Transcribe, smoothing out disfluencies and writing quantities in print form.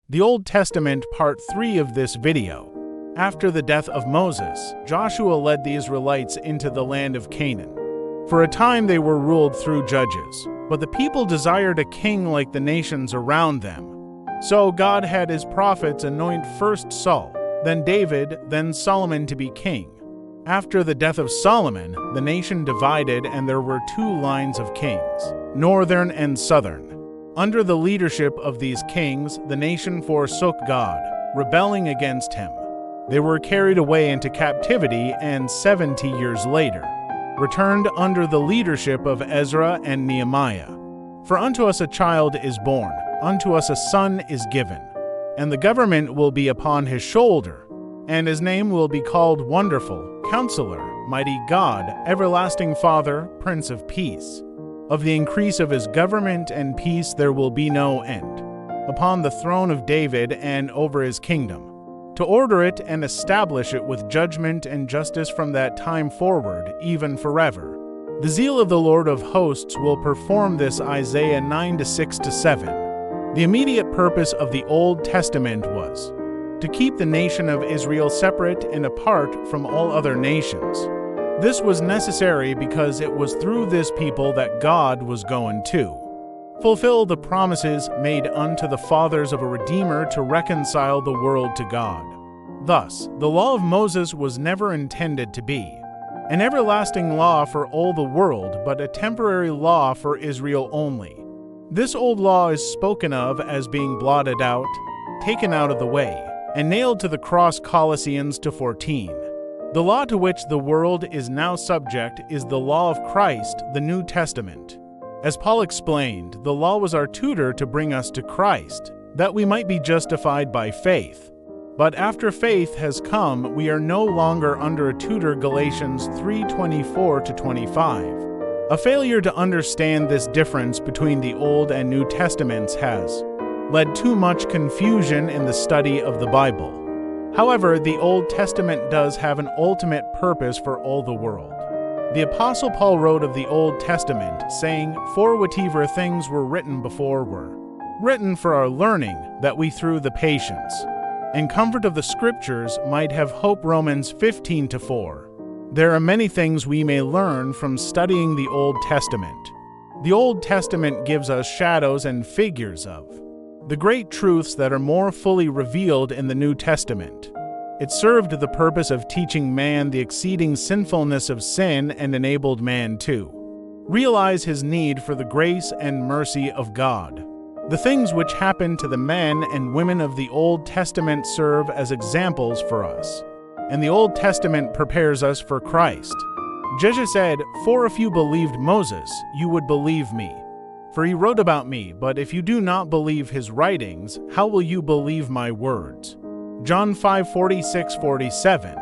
The Old Testament Part 3 of this video. After the death of Moses, Joshua led the Israelites into the land of Canaan. For a time they were ruled through judges, but the people desired a king like the nations around them. So God had his prophets anoint first Saul, then David, then Solomon to be king. After the death of Solomon, the nation divided and there were two lines of kings, northern and southern. Under the leadership of these kings, the nation forsook God, rebelling against him. They were carried away into captivity and 70 years later returned under the leadership of Ezra and Nehemiah. For unto us a child is born, unto us a son is given, and the government will be upon his shoulder, and his name will be called Wonderful, Counselor, Mighty God, Everlasting Father, Prince of Peace. Of the increase of his government and peace there will be no end, upon the throne of David and over his kingdom, to order it and establish it with judgment and justice from that time forward, even forever. The zeal of the Lord of hosts will perform this. Isaiah 9:6-7. The immediate purpose of the Old Testament was to keep the nation of Israel separate and apart from all other nations. This was necessary because it was through this people that God was going to fulfill the promises made unto the fathers of a Redeemer to reconcile the world to God. Thus, the law of Moses was never intended to be an everlasting law for all the world, but a temporary law for Israel only. This old law is spoken of as being blotted out, taken out of the way, and nailed to the cross. Colossians 2:14. The law to which the world is now subject is the law of Christ, the New Testament. As Paul explained, the law was our tutor to bring us to Christ, that we might be justified by faith. But after faith has come, we are no longer under a tutor. Galatians 3:24-25. A failure to understand this difference between the Old and New Testaments has led too much confusion in the study of the Bible. However, the Old Testament does have an ultimate purpose for all the world. The Apostle Paul wrote of the Old Testament, saying, "For whatever things were written before were written for our learning, that we through the patience and comfort of the Scriptures might have hope." Romans 15:4. There are many things we may learn from studying the Old Testament. The Old Testament gives us shadows and figures of the great truths that are more fully revealed in the New Testament. It served the purpose of teaching man the exceeding sinfulness of sin and enabled man to realize his need for the grace and mercy of God. The things which happened to the men and women of the Old Testament serve as examples for us, and the Old Testament prepares us for Christ. Jesus said, "For if you believed Moses, you would believe me. For he wrote about me, but if you do not believe his writings, how will you believe my words?" John 5:46-47.